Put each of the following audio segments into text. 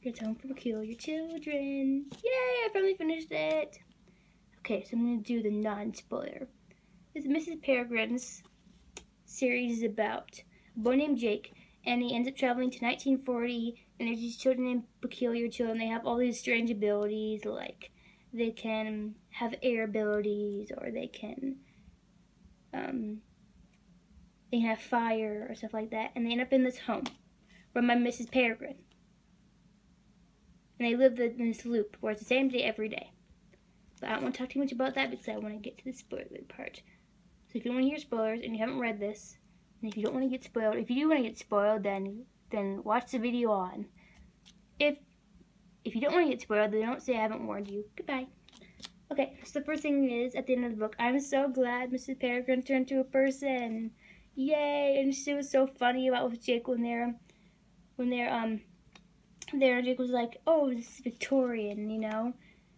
It's Home for Peculiar Children. Yay, I finally finished it. Okay, so I'm going to do the non-spoiler. This Mrs. Peregrine's series is about a boy named Jake, and he ends up traveling to 1940, and there's these children named Peculiar Children. They have all these strange abilities, like they can have air abilities, or they can have fire, or stuff like that, and they end up in this home run by Mrs. Peregrine. And they live in this loop where it's the same day every day. But I don't want to talk too much about that because I want to get to the spoiler part. So if you want to hear spoilers and you haven't read this, and if you don't want to get spoiled, if you do want to get spoiled, then watch the video on. If you don't want to get spoiled, then don't say I haven't warned you. Goodbye. Okay, so the first thing is, at the end of the book, I'm so glad Mrs. Peregrine turned to a person. Yay! And she was so funny about with Jake when they're there, Jake was like, "Oh, this is Victorian," you know,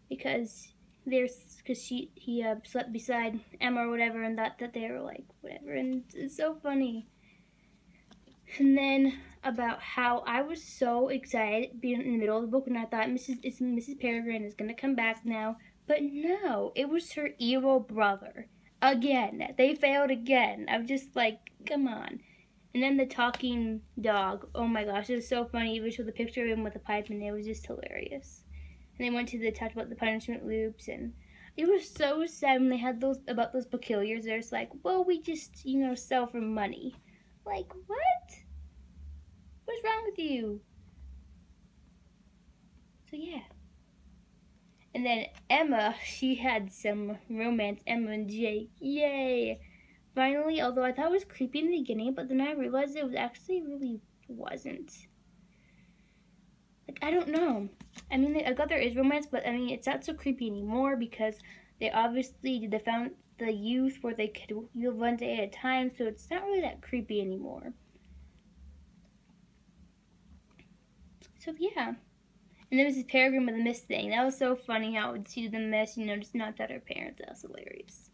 because he slept beside Emma or whatever, and thought that they were like whatever, and it's so funny. And then about how I was so excited being in the middle of the book when I thought Mrs. Peregrine is gonna come back now, but no, it was her evil brother again. They failed again. I'm just like, come on. And then the talking dog, oh my gosh, it was so funny. It showed the picture of him with a pipe, and it was just hilarious. And they talked about the punishment loops, and it was so sad when they had about those peculiars. They're just like, well, we just, sell for money. Like, what? What's wrong with you? So, yeah. And then Emma, she had some romance, Emma and Jake. Yay! Finally, although I thought it was creepy in the beginning, but then I realized it was actually really wasn't. Like, I don't know. I mean, I got there is romance, but I mean, it's not so creepy anymore because they obviously found the youth where they could live one day at a time, so it's not really that creepy anymore. So, yeah. And then Mrs. Peregrine with the mist thing. That was so funny how it would see the mist, just knocked out her parents. That was hilarious.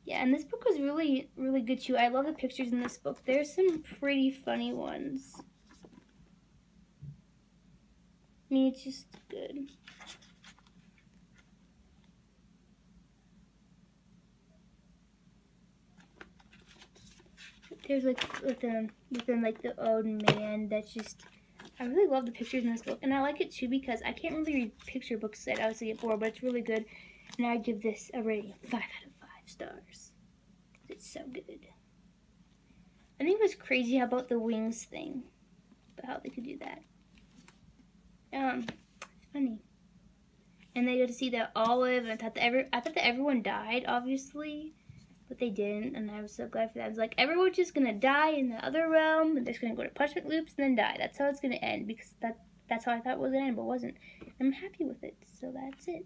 Yeah, and this book was really, really good too. I love the pictures in this book. There's some pretty funny ones. I mean, it's just good. There's like within like the old man that's just. I really love the pictures in this book, and I like it too because I can't really read picture books that I obviously get bored, but it's really good. And I give this a rating of 5 out of 5 stars. It's so good. I think it was crazy about the wings thing, about how they could do that. It's funny. And they got to see that Olive, and I thought that everyone died, obviously, but they didn't, and I was so glad for that. I was like, everyone's just gonna die in the other realm, and they're just gonna go to punishment loops and then die. That's how it's gonna end, because that's how I thought it was gonna end, but it wasn't. I'm happy with it, so that's it.